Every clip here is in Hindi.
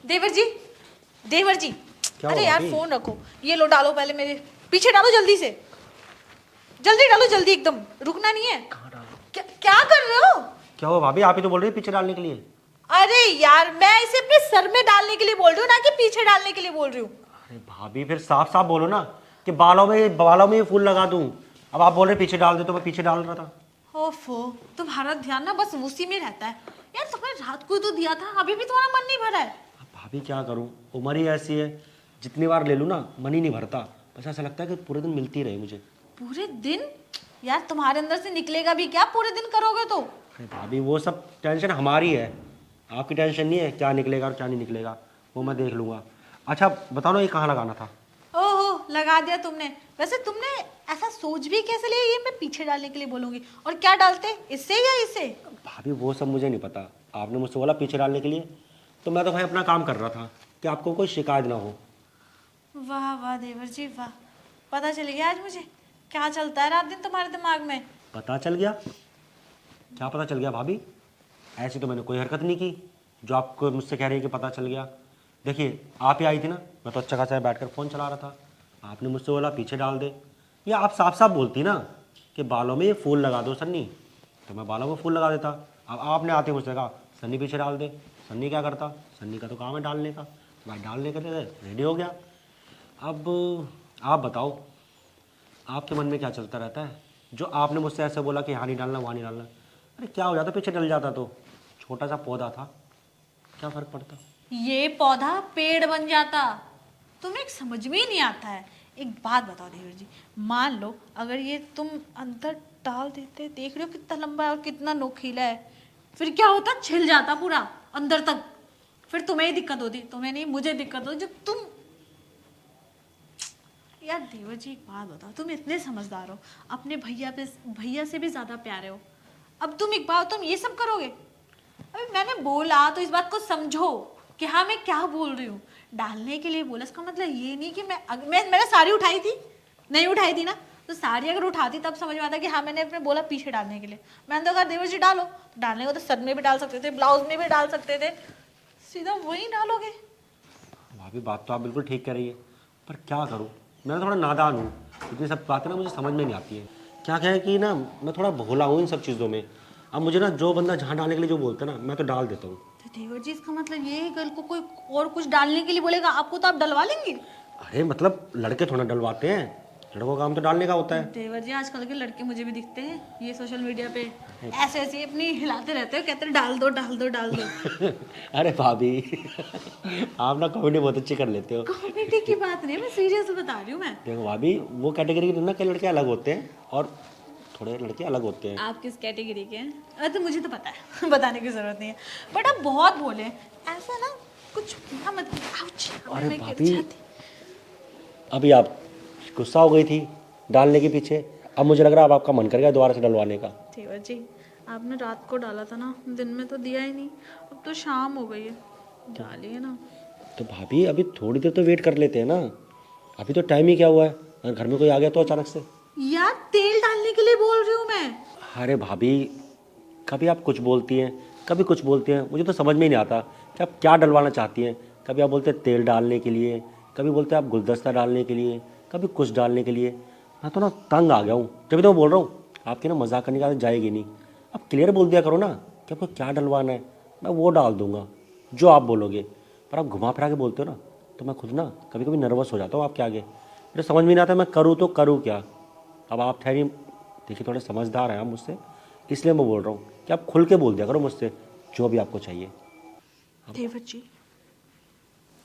देवर जी, देवर जी। क्या अरे हुआ यार भाभी? फोन रखो, ये लो डालो पहले मेरे पीछे डालो जल्दी से, जल्दी डालो जल्दी एकदम, रुकना नहीं है। कहाँ डाला? क्या कर रहे हो? क्या हुआ भाभी? आप ही तो बोल रही है पीछे डालने के लिए। अरे यार मैं इसे अपने सर में डालने के लिए बोल रही हूँ ना कि पीछे डालने के लिए बोल रही हूँ। अरे भाभी फिर साफ साफ बोलो ना कि बालों में ये फूल लगा दूं। अब आप बोल रहे पीछे डाल दे, तो मैं पीछे डाल रहा था। ओफो, तुम्हारा ध्यान ना बस उसी में रहता है। यार तुमने रात को तो दिया था, अभी भी तुम्हारा मन नहीं भरा है। अब भाभी क्या करूं, उम्र ही ऐसी है, जितनी बार ले लूं ना मन ही नहीं भरता। बस ऐसा लगता है कि पूरे दिन मिलती रहे मुझे। पूरे दिन? यार तुम्हारे अंदर से निकलेगा भी क्या पूरे दिन करोगे तो? अरे भाभी वो सब टेंशन हमारी है, आपकी टेंशन नहीं है क्या निकलेगा और क्या नहीं निकलेगा, वो मैं देख लूँगा। अच्छा बताओ ना, ये कहाँ लगाना था? ओहो, लगा दिया तुमने। वैसे तुमने ऐसा सोच भी कैसे लिया ये मैं पीछे डालने के लिए बोलूंगी? और क्या डालते, इससे या इससे? भाभी वो सब मुझे नहीं पता, आपने मुझसे बोला पीछे डालने के लिए, तो मैं तो भाई अपना काम कर रहा था कि आपको कोई शिकायत ना हो। वाह वाह देवर जी वाह, पता चल गया आज मुझे क्या चलता है रात दिन तुम्हारे दिमाग में। पता चल गया? क्या पता चल गया भाभी? ऐसी तो मैंने कोई हरकत नहीं की जो आपको मुझसे कह रही है कि पता चल गया। देखिए आप ही आई थी ना, मैं तो अच्छा खासा बैठ कर फ़ोन चला रहा था, आपने मुझसे बोला पीछे डाल दे। या आप साफ साफ बोलती ना कि बालों में ये फूल लगा दो सन्नी, तो मैं बालों में फूल लगा देता। अब आपने आते मुझसे कहा सन्नी पीछे डाल दे। सन्नी क्या करता? सन्नी का तो काम है डालने का, मैं डालने के लिए रेडी हो गया। अब आप बताओ, आपके मन में क्या चलता रहता है जो आपने मुझसे ऐसे बोला कि यहाँ नहीं डालना वहाँ नहीं डालना? अरे क्या हो जाता पीछे डल जाता तो, छोटा सा पौधा था, क्या फ़र्क पड़ता? ये पौधा पेड़ बन जाता। तुम्हें एक समझ में ही नहीं आता है। एक बात बताओ देवर जी, मान लो अगर ये तुम अंदर डाल देते, देख रहे हो कितना लंबा है और कितना नोकीला है, फिर क्या होता, छिल जाता पूरा अंदर तक। फिर तुम्हें ही दिक्कत होती, तुम्हें नहीं मुझे दिक्कत होती जब तुम। यार देवर जी एक बात बताओ, तुम इतने समझदार हो, अपने भैया से भी ज्यादा प्यारे हो, अब तुम एक बात, तुम ये सब करोगे? अभी मैंने बोला तो इस बात को समझो कि हाँ मैं क्या बोल रही हूँ। डालने के लिए बोला, इसका मतलब ये नहीं कि मैंने साड़ी उठाई थी, नहीं उठाई थी ना। तो साड़ी अगर उठाती तब समझ में आता कि हाँ मैंने अपने बोला पीछे डालने के लिए। मैंने तो अगर देवर जी डालो, तो डालने को तो सर में भी डाल सकते थे, ब्लाउज में भी डाल सकते थे, सीधा वही डालोगे। भाभी बात तो आप बिल्कुल ठीक कह रही है, पर क्या करूँ, मैं थोड़ा नादान हूँ, इतनी सब बातें ना मुझे समझ में नहीं आती है। क्या है कि ना मैं थोड़ा भोला हूँ इन सब चीज़ों में। अब मुझे ना जो बंदा जहाँ डालने के लिए जो बोलता है ना, मैं तो डाल देता हूँ। तो देवर जी इसका मतलब ये है कल को कोई और कुछ डालने के लिए बोलेगा आपको तो आप डलवा लेंगे? अरे मतलब लड़के थोड़ा डलवाते हैं, लड़कों का काम तो डालने का होता है। देवर जी आजकल के लड़के मुझे भी दिखते हैं, ये सोशल मीडिया पे ऐसे ऐसे अपनी हिलाते रहते हो, कहते हैं डाल दो डाल दो डाल दो। अरे भाभी आप ना कॉमेडी बहुत अच्छी कर लेते हो। कॉमेडी की बात नहीं, मैं सीरियस बता रही हूँ मैं। देखो भाभी, वो कैटेगरी के ना कई लड़के अलग होते हैं और थोड़े लड़के अलग होते हैं। आप किस कैटेगरी के हैं? तो मुझे तो पता है बताने की जरूरत नहीं है, बट आप बहुत बोले ऐसा ना, कुछ बुरा मत। आउच, अरे मैं गिर भाभी, जाती। अभी आप गुस्सा हो गई थी डालने के पीछे, अब मुझे लग रहा है अब आपका मन कर गया दोबारा से डलवाने का। देवर जी आपने रात को डाला था ना, दिन में तो दिया ही नहीं, अब तो शाम हो गई है, डालिए ना। तो भाभी अभी थोड़ी देर तो वेट कर लेते हैं ना, अभी तो टाइम ही क्या हुआ है, अगर घर में कोई आ गया तो अचानक से। यार तेल डालने के लिए बोल रही हूँ मैं। अरे भाभी, कभी आप कुछ बोलती हैं कभी कुछ बोलती हैं, मुझे तो समझ में ही नहीं आता कि आप क्या डलवाना चाहती हैं। कभी आप बोलते हैं तेल डालने के लिए, कभी बोलते हैं आप गुलदस्ता डालने के लिए, कभी कुछ डालने के लिए। मैं तो ना तंग आ गया हूँ, तभी तो मैं बोल रहा हूँ आपकी ना मजाक करने की आदत जाएगी नहीं। आप क्लियर बोल दिया करो ना कि आपको क्या डलवाना है, मैं वो डाल दूंगा जो आप बोलोगे। पर आप घुमा फिरा के बोलते हो ना, तो मैं खुद ना कभी कभी नर्वस हो जाता हूँ आपके आगे, मुझे समझ में नहीं आता मैं करूँ तो करूँ क्या। अब आप ठहरी, देखिए थोड़े समझदार हैं आप मुझसे, इसलिए मैं बोल रहा हूँ कि आप खुल के बोल दिया करो मुझसे जो भी आपको चाहिए। देवर जी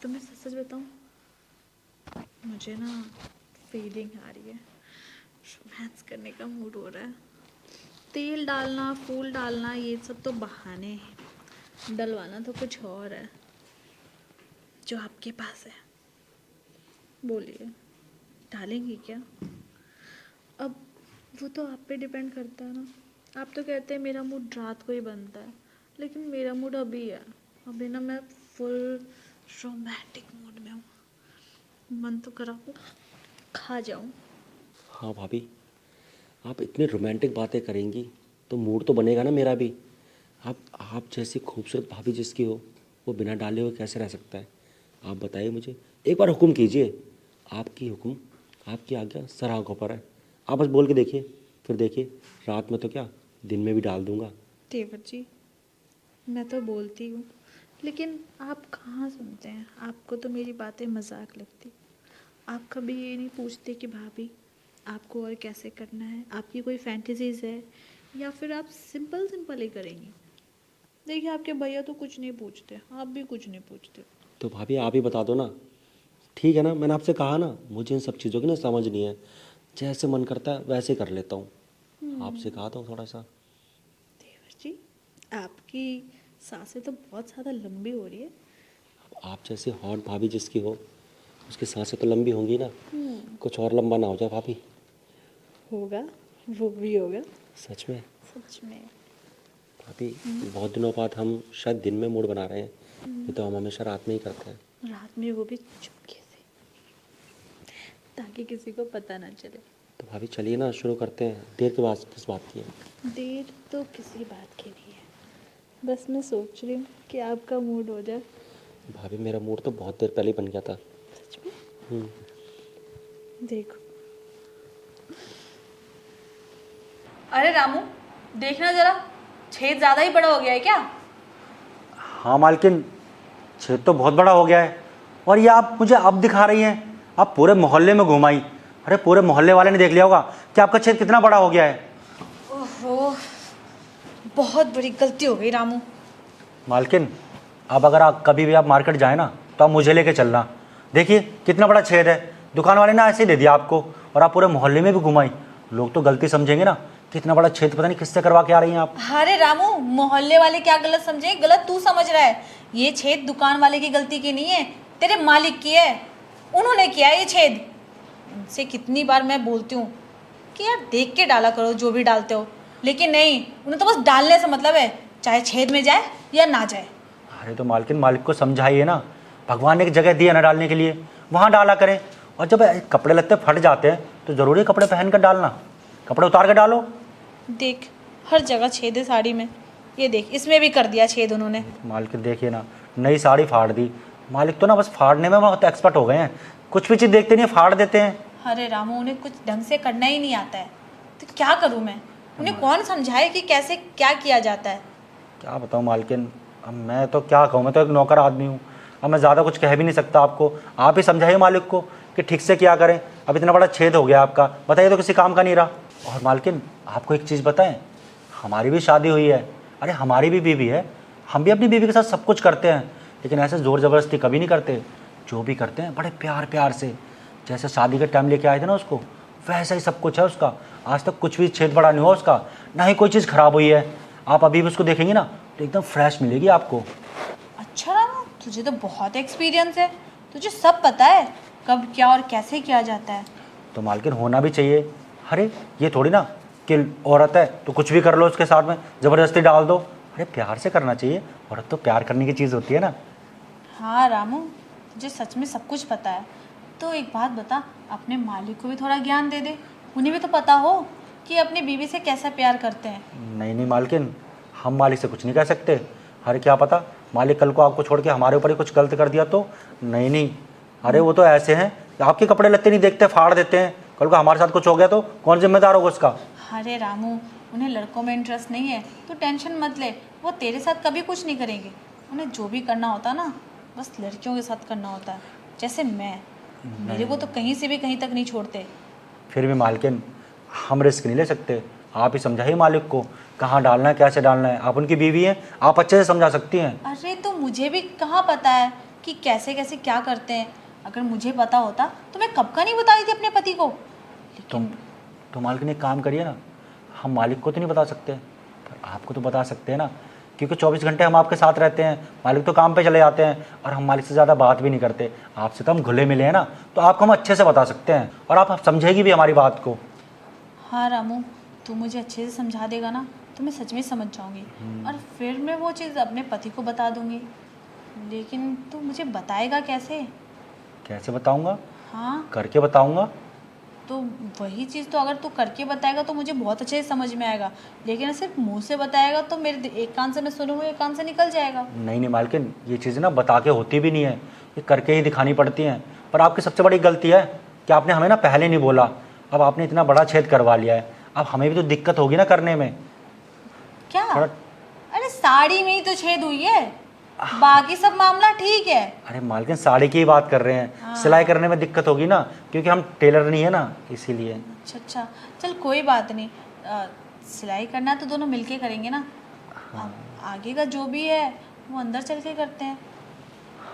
तो मैं सच सच बताऊं, मुझे ना फीलिंग आ रही है, रोमांस करने का मूड हो रहा है। तेल डालना फूल डालना ये सब तो बहाने हैं, डलवाना तो कुछ और है जो आपके पास है। बोलिए डालेंगी क्या? अब वो तो आप पे डिपेंड करता है ना। आप तो कहते हैं मेरा मूड रात को ही बनता है, लेकिन मेरा मूड अभी है, अभी ना मैं फुल रोमांटिक मूड में हूँ। मन तो करा को खा जाऊँ। हाँ भाभी, आप इतनी रोमांटिक बातें करेंगी तो मूड तो बनेगा ना मेरा भी। आप जैसी खूबसूरत भाभी जिसकी हो, वो बिना डाले हुए कैसे रह सकता है? आप बताइए मुझे, एक बार हुक्म कीजिए। आपकी हुक्म, आपकी आज्ञा सर आँखों पर है। आप बस बोल के देखिए, फिर देखिए रात में तो क्या, दिन में भी डाल दूंगा। तेवर जी, मैं तो बोलती हूँ, लेकिन आप कहाँ सुनते हैं। आपको तो मेरी बातें मजाक लगती। आप कभी ये नहीं पूछते कि भाभी आपको और कैसे करना है, आपकी कोई फैंटेसीज है, या फिर आप सिंपल सिंपल ही करेंगी। देखिए आपके भैया तो कुछ नहीं पूछते, आप भी कुछ नहीं पूछते। तो भाभी आप ही बता दो ना। ठीक है ना, मैंने आपसे कहा ना, मुझे इन सब चीज़ों की ना समझ नहीं है। जैसे मन करता है वैसे कर लेता हूँ। आपसे कहा था थोड़ा सा। देवर जी, आपकी सांसें तो बहुत ज़्यादा लंबी हो रही है। आप जैसे हॉट भाभी जिसकी हो, उसकी सांसें तो लंबी होंगी ना। कुछ और लंबा ना हो जाए भाभी। होगा, वो भी होगा। सच में सच में। भाभी, बहुत दिनों बाद हम शायद दिन में मूड बना रहे हैं। ये तो हम हमेशा रात में ही करते हैं। रात में, वो भी चुपके से, ताकि किसी को पता ना चले। तो भाभी चलिए ना, शुरू करते हैं। देर के बाद किस बात की है? देर तो किसी बात की नहीं है, बस मैं सोच रही हूँ कि आपका मूड हो जाए। भाभी मेरा मूड तो बहुत देर पहले ही बन गया था। सच में? देखो। अरे रामू, देखना जरा, छेद ज्यादा ही बड़ा हो गया है क्या? हाँ मालकिन, छेद तो बहुत बड़ा हो गया है। और ये आप मुझे अब दिखा रही हैं? आप पूरे मोहल्ले में घुमाई। अरे पूरे मोहल्ले वाले ने देख लिया होगा कि आपका छेद कितना बड़ा हो गया है। ओहो, बहुत बड़ी गलती हो गई रामू। मालकिन, अब अगर आप कभी भी आप मार्केट जाए ना, तो आप मुझे लेके चलना। देखिए कितना बड़ा छेद है। दुकान वाले ने ऐसे ही दे दिया आपको, और आप पूरे मोहल्ले में भी घुमाई। लोग तो गलती समझेंगे ना कि इतना बड़ा छेद पता नहीं किससे करवा के आ रही हैं आप। अरे रामू, मोहल्ले वाले क्या गलत समझे? गलत तू समझ रहा है। ये छेद दुकान वाले की गलती की नहीं है, तेरे मालिक की है। उन्होंने किया है ये छेद। उनसे कितनी बार मैं बोलती हूँ कि यार देख के डाला करो जो भी डालते हो, लेकिन नहीं, उन्हें तो बस डालने से मतलब है, चाहे छेद में जाए या ना जाए। अरे तो मालकिन, मालिक को समझाइए ना। भगवान ने एक जगह दी है ना डालने के लिए, वहाँ डाला करें। और जब कपड़े लगते फट जाते हैं तो ज़रूरी है कपड़े पहन कर डालना। कपड़े उतार कर डालो। देख, हर जगह छेद है साड़ी में। ये देख, इसमें भी कर दिया छेद उन्होंने। मालिक देखिए ना, नई साड़ी फाड़ दी। मालिक तो ना बस फाड़ने में बहुत एक्सपर्ट हो गए हैं। कुछ भी चीज़ देखते नहीं फाड़ देते हैं। अरे रामू, उन्हें कुछ ढंग से करना ही नहीं आता है, तो क्या करूँ मैं? उन्हें कौन समझाए कि कैसे क्या किया जाता है? क्या बताऊँ मालकिन, अब मैं तो क्या कहूँ, मैं तो एक नौकर आदमी हूँ। अब मैं ज़्यादा कुछ कह भी नहीं सकता आपको। आप ही समझाइए मालिक को कि ठीक से क्या करें। अब इतना बड़ा छेद हो गया आपका, बताइए तो किसी काम का नहीं रहा। और मालकिन आपको एक चीज़ बताएं, हमारी भी शादी हुई है। अरे हमारी भी बीवी है, हम भी अपनी बीवी के साथ सब कुछ करते हैं, लेकिन ऐसे ज़ोर ज़बरदस्ती कभी नहीं करते। जो भी करते हैं बड़े प्यार प्यार से, जैसे शादी के टाइम लेके आए थे ना उसको, वैसा ही सब कुछ है उसका। आज तक कुछ भी छेद बड़ा नहीं हुआ उसका, ना ही कोई चीज़ ख़राब हुई है। आप अभी भी उसको देखेंगे ना तो एकदम फ्रेश मिलेगी आपको। अच्छा रामू, तुझे तो बहुत एक्सपीरियंस है, तुझे सब पता है कब क्या और कैसे किया जाता है। तो मालकिन होना भी चाहिए। अरे ये थोड़ी ना कि औरत है तो कुछ भी कर लो उसके साथ में, ज़बरदस्ती डाल दो। अरे प्यार से करना चाहिए, औरत तो प्यार करने की चीज़ होती है ना। हाँ रामू, तुझे सच में सब कुछ पता है। तो एक बात बता, अपने मालिक को भी थोड़ा ज्ञान दे दे, उन्हें भी तो पता हो कि अपनी बीवी से कैसा प्यार करते हैं। नहीं नहीं मालकिन, हम मालिक से कुछ नहीं कह सकते। अरे क्या पता मालिक कल को आपको छोड़ के हमारे ऊपर ही कुछ गलत कर दिया तो। नहीं नहीं, अरे वो तो ऐसे हैं कि आपके कपड़े लत्ते नहीं देखते, फाड़ देते हैं। कल को हमारे साथ कुछ हो गया तो कौन जिम्मेदार होगा उसका? अरे रामू, उन्हें लड़कों में इंटरेस्ट नहीं है तो टेंशन मत ले, वो तेरे साथ कभी कुछ नहीं करेंगे। उन्हें जो भी करना होता ना, बस लड़कियों के साथ करना होता है। जैसे मैं, मेरे को तो कहीं से भी कहीं तक नहीं छोड़ते। फिर भी मालकिन, हम रिस्क नहीं ले सकते। आप ही समझाइए मालिक को कहाँ डालना है, कैसे डालना है। आप उनकी बीवी हैं, आप अच्छे से समझा सकती हैं। अरे तो मुझे भी कहाँ पता है कि कैसे कैसे क्या करते हैं। अगर मुझे पता होता तो मैं कब का नहीं बताई थी अपने पति को। तो मालिक एक काम करिए ना, हम मालिक को तो नहीं बता सकते पर आपको तो बता सकते हैं ना, क्योंकि 24 घंटे हम आपके साथ रहते हैं। मालिक तो काम पे चले जाते हैं और हम मालिक से ज़्यादा बात भी नहीं करते। आपसे तो हम घुले मिले हैं ना, तो आपको हम अच्छे से बता सकते हैं और आप समझेगी भी हमारी बात को। हाँ रामू, तू मुझे अच्छे से समझा देगा ना तो मैं सच में समझ जाऊंगी, और फिर मैं वो चीज़ अपने पति को बता दूंगी। लेकिन तू मुझे बताएगा कैसे? कैसे बताऊँगा? हाँ करके बताऊँगा। तो वही चीज़ तो अगर तू करके बताएगा तो मुझे बहुत अच्छे से समझ में आएगा, लेकिन सिर्फ मुंह से बताएगा तो मेरे एक कान से मैं सुनूंगी, एक कान से निकल जाएगा। नहीं नहीं मालकिन, ये चीज़ें ना बता के होती भी नहीं है, ये करके ही दिखानी पड़ती हैं। पर आपकी सबसे बड़ी गलती है कि आपने हमें ना पहले नहीं बोला। अब आपने इतना बड़ा छेद करवा लिया है, अब हमें भी तो दिक्कत होगी ना करने में। क्या? थोड़ा अरे साड़ी में ही तो छेद हुई है, बाकी सब मामला ठीक है। अरे मालकिन साड़ी की ही बात कर रहे हैं, सिलाई करने में दिक्कत होगी ना, क्योंकि हम टेलर नहीं है ना, इसीलिए। अच्छा अच्छा, चल कोई बात नहीं, सिलाई करना है तो दोनों मिलके करेंगे ना। अब आगे का जो भी है वो अंदर चल के करते हैं।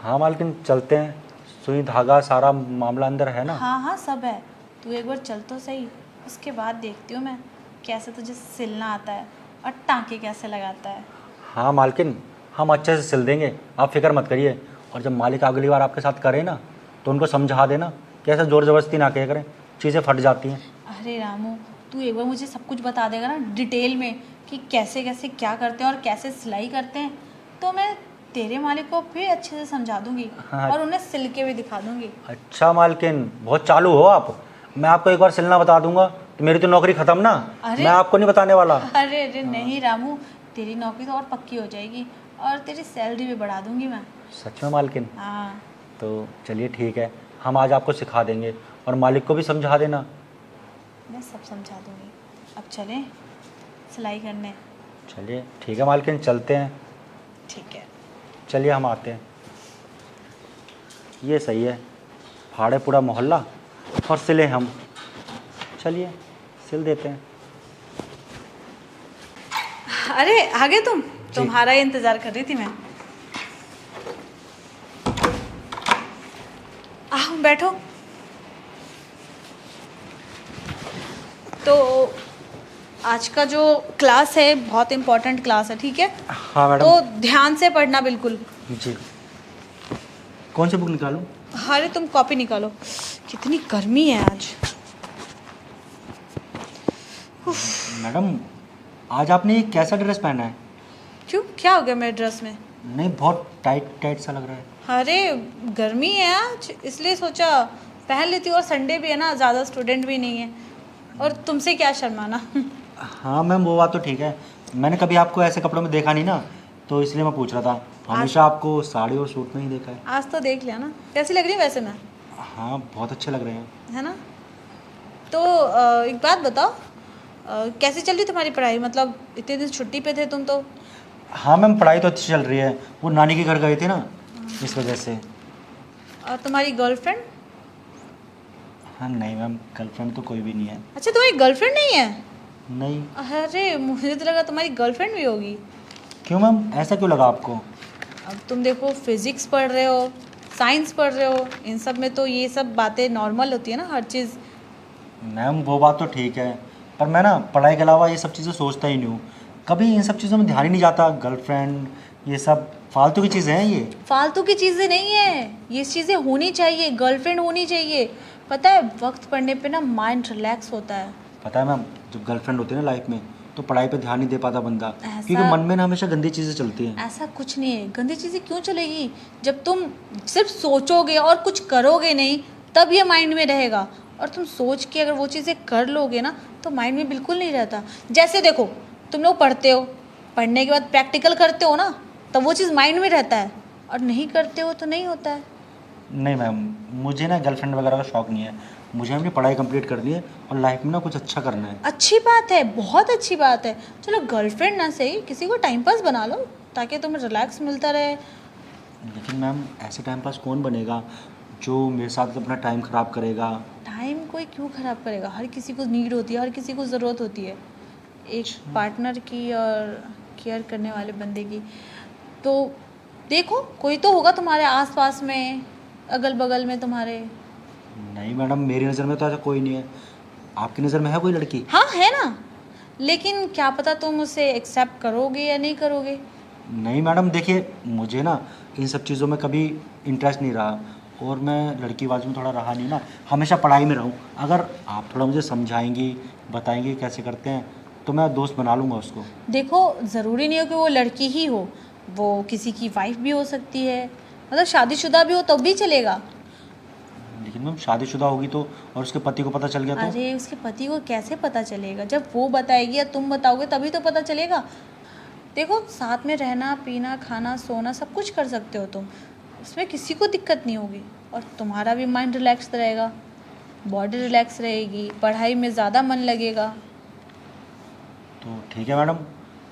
हाँ मालकिन चलते हैं, सुई धागा सारा मामला अंदर है ना। हाँ हाँ सब है, तू एक बार चल तो सही, उसके बाद देखती हूँ मैं कैसे तुझे सिलना आता है और टाँके कैसे लगाता है। हाँ मालकिन, हम अच्छे से सिल देंगे, आप फिक्र मत करिए। और जब मालिक अगली बार आपके साथ करे ना तो उनको समझा देना कि ऐसा ज़ोर ज़बरदस्ती ना किया करें, चीज़ें फट जाती हैं। अरे रामू, तू एक बार मुझे सब कुछ बता देगा ना डिटेल में कि कैसे कैसे क्या करते हैं और कैसे सिलाई करते हैं, तो मैं तेरे मालिक को फिर अच्छे से समझा दूंगी। हाँ। और उन्हें सिल के भी दिखा दूंगी। अच्छा मालकिन, बहुत चालू हो आप। मैं आपको एक बार सिलना बता दूंगा तो मेरी तो नौकरी ख़त्म ना। अरे मैं आपको नहीं बताने वाला। अरे अरे नहीं रामू, तेरी नौकरी तो और पक्की हो जाएगी और तेरी सैलरी भी बढ़ा दूंगी मैं। सच में मालकिन? हाँ तो चलिए ठीक है, हम आज आपको सिखा देंगे और मालिक को भी समझा देना। मैं सब समझा दूंगी। अब चलें सिलाई करने? चलिए ठीक है मालकिन, चलते हैं। ठीक है। चलिए हम आते हैं। ये सही है, फाड़े पूरा मोहल्ला और सिले हम। चलिए सिल देते हैं। अरे आ गए तुम? तुम्हारा ही इंतज़ार कर रही थी मैं। आओ बैठो। तो आज का जो क्लास है बहुत इम्पोर्टेंट क्लास है, ठीक है? हाँ मैडम। तो ध्यान से पढ़ना बिल्कुल। जी, कौन सी बुक निकालूं? अरे तुम कॉपी निकालो, कितनी गर्मी है आज। मैडम आज आपने ये कैसा ड्रेस पहना है? क्यों, क्या हो गया मेरे ड्रेस में? नहीं, बहुत टाइट टाइट सा लग रहा है। अरे गर्मी है आज, इसलिए सोचा पहन लेती हूँ। और संडे भी है ना, ज़्यादा स्टूडेंट भी नहीं है, और तुमसे क्या शर्माना। हाँ मैम, वो बात तो ठीक है, मैंने कभी आपको ऐसे कपड़ों में देखा नहीं ना, तो इसलिए मैं पूछ रहा था। हमेशा आपको साड़ी और सूट में ही देखा है। आज तो देख लिया ना। कैसी लग रही है वैसे मैं? हाँ बहुत अच्छे लग रहे हैं। है ना? तो एक बात बताओ, कैसी चल रही तुम्हारी पढ़ाई? मतलब इतने दिन छुट्टी पे थे तुम तो। हाँ मैम, पढ़ाई तो अच्छी चल रही है, वो नानी के घर गए थे ना, इस वजह से। और तुम्हारी गर्लफ्रेंड? हाँ नहीं मैम, गर्लफ्रेंड तो कोई भी नहीं है। अच्छा तुम्हारी गर्लफ्रेंड नहीं है? नहीं। अरे मुझे तो लगा तुम्हारी गर्लफ्रेंड भी होगी। क्यों मैम, ऐसा क्यों लगा आपको? अब तुम देखो फिजिक्स पढ़ रहे हो, साइंस पढ़ रहे हो, इन सब में तो ये सब बातें नॉर्मल होती है ना, हर चीज़। मैम वो बात तो ठीक है, पर मैं ना पढ़ाई के अलावा ये सब चीज़ें सोचता ही नहीं हूँ, कभी इन सब चीज़ों में ध्यान ही नहीं जाता। गर्लफ्रेंड ये सब फालतू की चीज़ें हैं। ये फालतू की चीज़ें नहीं है, ये चीज़ें होनी चाहिए, गर्लफ्रेंड होनी चाहिए। पता है वक्त पढ़ने पे ना माइंड रिलैक्स होता है। पता है मैम, जब गर्लफ्रेंड होती है ना लाइफ में, तो पढ़ाई पे ध्यान नहीं दे पाता बंदा, ऐसा- क्योंकि मन में ना हमेशा गंदी चीज़ें चलती हैं। ऐसा कुछ नहीं है, गंदी चीज़ें क्यों चलेगी? जब तुम सिर्फ सोचोगे और कुछ करोगे नहीं तब ये माइंड में रहेगा। और तुम सोच के अगर वो चीज़ें कर लोगे ना तो माइंड में बिल्कुल नहीं रहता। जैसे देखो तुम लोग पढ़ते हो, पढ़ने के बाद प्रैक्टिकल करते हो ना, तब वो चीज़ माइंड में रहता है, और नहीं करते हो तो नहीं होता है। नहीं मैम, मुझे ना गर्लफ्रेंड वगैरह का शौक नहीं है, मुझे अपनी पढ़ाई कंप्लीट करनी है और लाइफ में ना कुछ अच्छा करना है। अच्छी बात है, बहुत अच्छी बात है। चलो गर्लफ्रेंड ना सही, किसी को टाइम पास बना लो ताकि तुम्हें रिलैक्स मिलता रहे। लेकिन मैम ऐसे टाइम पास कौन बनेगा जो मेरे साथ अपना टाइम ख़राब करेगा? टाइम कोई क्यों ख़राब करेगा? हर किसी को नीड होती है, हर किसी को ज़रूरत होती है एक पार्टनर की और केयर करने वाले बंदे की। तो देखो कोई तो होगा तुम्हारे आसपास में, अगल बगल में तुम्हारे। नहीं मैडम, मेरी नज़र में तो ऐसा कोई नहीं है। आपकी नज़र में है कोई लड़की? हाँ है ना, लेकिन क्या पता तुम उसे एक्सेप्ट करोगे या नहीं करोगे। नहीं मैडम, देखिए मुझे ना इन सब चीज़ों में कभी इंटरेस्ट नहीं रहा, और मैं लड़की बाजू में थोड़ा रहा नहीं ना, हमेशा पढ़ाई में रहूँ। अगर आप थोड़ा मुझे समझाएंगी, बताएंगी कैसे करते हैं, तो मैं दोस्त बना लूँगा उसको। देखो ज़रूरी नहीं हो कि वो लड़की ही हो, वो किसी की वाइफ भी हो सकती है, मतलब शादीशुदा भी हो तब भी चलेगा। लेकिन मैम शादीशुदा होगी तो, और उसके पति को पता चल गया तो? अरे उसके पति को कैसे पता चलेगा? जब वो बताएगी या तुम बताओगे तभी तो पता चलेगा। देखो, साथ में रहना, पीना, खाना, सोना सब कुछ कर सकते हो तुम, उसमें किसी को दिक्कत नहीं होगी। और तुम्हारा भी माइंड रिलैक्स रहेगा, बॉडी रिलैक्स रहेगी, पढ़ाई में ज़्यादा मन लगेगा। तो ठीक है मैडम,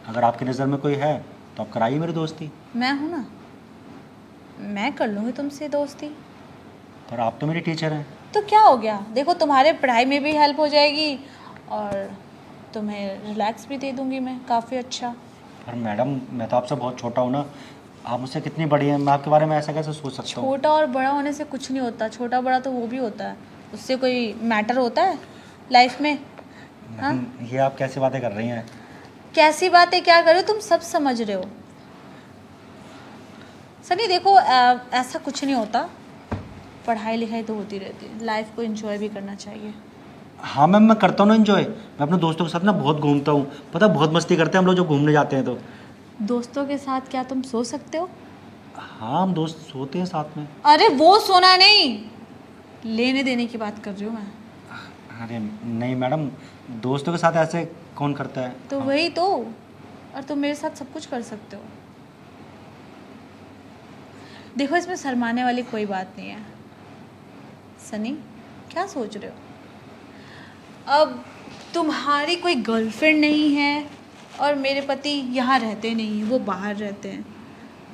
अगर आपकी नज़र में कोई है तो आप कराइए मेरी दोस्ती। मैं हूँ ना, मैं कर लूँगी तुमसे दोस्ती। पर आप तो मेरी टीचर हैं। तो क्या हो गया? देखो, तुम्हारे पढ़ाई में भी हेल्प हो जाएगी और तुम्हें रिलैक्स भी दे दूँगी मैं, काफ़ी अच्छा। पर मैडम, मैं तो आपसे बहुत छोटा हूँ ना, आप मुझसे कितनी बड़ी हैं, मैं आपके बारे में ऐसा कैसे सोच सकता हूँ? छोटा और बड़ा होने से कुछ नहीं होता, छोटा बड़ा तो वो भी होता है, उससे कोई मैटर होता है लाइफ में? हाँ, मैम, ये आप कैसी बातें कर रही हैं? कैसी बातें क्या कर रहे हो? तुम सब समझ रहे हो। सनी देखो, ऐसा कुछ नहीं होता, पढ़ाई लिखाई तो होती रहती है, लाइफ को एंजॉय भी करना चाहिए। हाँ मैम, मैं करता हूँ ना एंजॉय। मैं अपने दोस्तों के साथ ना बहुत घूमता हूँ, पता है, बहुत मस्ती करते हैं हम लोग जब घूमने जाते हैं तो। दोस्तों के साथ क्या तुम सो सकते हो? हाँ, हम दोस्त सोते हैं साथ में। अरे वो सोना नहीं, लेने देने की बात कर रही हूँ मैं। अरे नहीं मैडम, दोस्तों के साथ ऐसे कौन करता है? तो हाँ। वही तो, और तुम मेरे साथ सब कुछ कर सकते हो। देखो, इसमें शर्माने वाली कोई बात नहीं है। सनी, क्या सोच रहे हो? अब तुम्हारी कोई गर्लफ्रेंड नहीं है और मेरे पति यहाँ रहते नहीं, वो बाहर रहते हैं,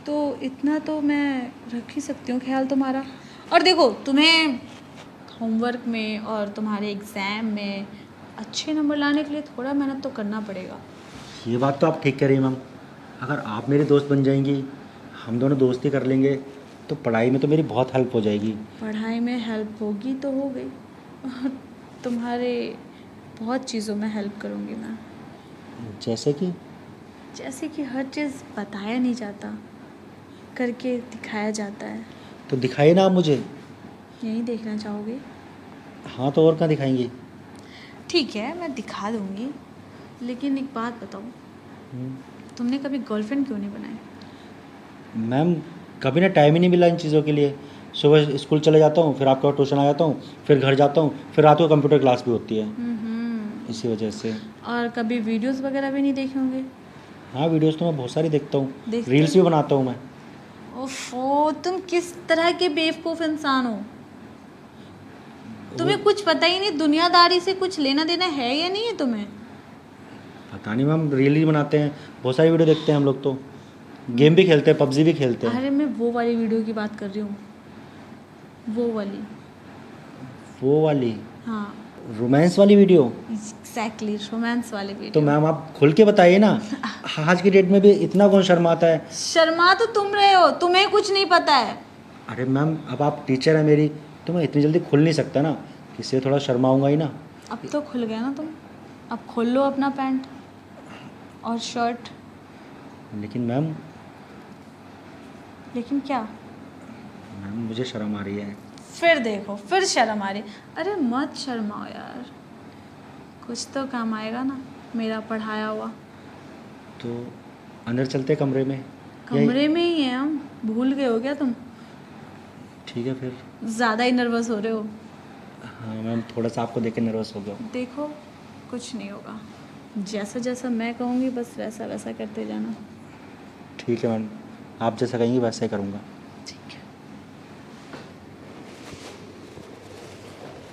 तो इतना तो मैं रख ही सकती हूँ ख्याल तुम्हारा। और देखो, तुम्हें होमवर्क में और तुम्हारे एग्ज़ाम में अच्छे नंबर लाने के लिए थोड़ा मेहनत तो करना पड़ेगा। ये बात तो आप ठीक कह रही हैं मैम। अगर आप मेरी दोस्त बन जाएंगी, हम दोनों दोस्ती कर लेंगे, तो पढ़ाई में तो मेरी बहुत हेल्प हो जाएगी। पढ़ाई में हेल्प होगी तो हो गई, और तुम्हारे बहुत चीज़ों में हेल्प करूँगी मैं। जैसे कि हर चीज़ बताया नहीं जाता, करके दिखाया जाता है। तो दिखाइए ना आप मुझे। यही देखना चाहोगे? हाँ, तो और कहाँ दिखाएंगी? ठीक है, मैं दिखा दूँगी, लेकिन एक बात बताओ, तुमने कभी गर्लफ्रेंड क्यों नहीं बनाई? मैम, कभी ना टाइम ही नहीं मिला इन चीज़ों के लिए। सुबह स्कूल चले जाता हूँ, फिर आपके पास ट्यूशन आ जाता हूँ, फिर घर जाता हूँ, फिर रात को कंप्यूटर क्लास भी होती है, इसी वजह से। और कभी वीडियोस वगैरह भी नहीं देखे होंगे? हाँ, वीडियोस तो मैं बहुत सारी देखता हूँ, देखते रील्स भी बनाता हूँ मैं। ओफो, तुम किस तरह के बेवकूफ़ इंसान हो? तुम्हें कुछ पता ही नहीं, दुनियादारी से कुछ लेना देना है या नहीं है तुम्हें? पता नहीं मैम, रील ही बनाते हैं, बहुत सारी वीडियो देखते हैं हम लोग तो। गेम भी खेलते हैं, पबजी भी खेलते हैं। अरे मैं वो वाली वीडियो की बात कर रही हूँ, वो वाली। वो वाली हाँ, रोमांस वाली वीडियो? एग्जैक्टली, रोमांस वाली तो वीडियो। मैम आप खुल के बताइए ना, आज की डेट में भी इतना कौन शर्माता है? शर्मा तो तुम रहे हो, तुम्हें कुछ नहीं पता है। अरे मैम, अब आप टीचर हैं मेरी, तो मैं इतनी जल्दी खुल नहीं सकता ना, इससे थोड़ा शर्माऊंगा ही ना। अब तो खुल गया ना तुम, अब खोल लो अपना पैंट और शर्ट। लेकिन मैम, लेकिन क्या? मैम मुझे शर्म आ रही है। फिर देखो, फिर शर्म आ रही। अरे मत शर्माओ यार, कुछ तो काम आएगा ना मेरा पढ़ाया हुआ। तो अंदर चलते कमरे में? कमरे में ही है हम, भूल गए हो क्या तुम? ठीक है फिर। ज़्यादा ही नर्वस हो रहे हो। हाँ मैम, थोड़ा सा आपको देख के नर्वस हो गया। देखो, कुछ नहीं होगा, जैसा जैसा मैं कहूँगी बस वैसा वैसा करते जाना। ठीक है मैम, आप जैसा कहेंगी वैसा ही करूँगा।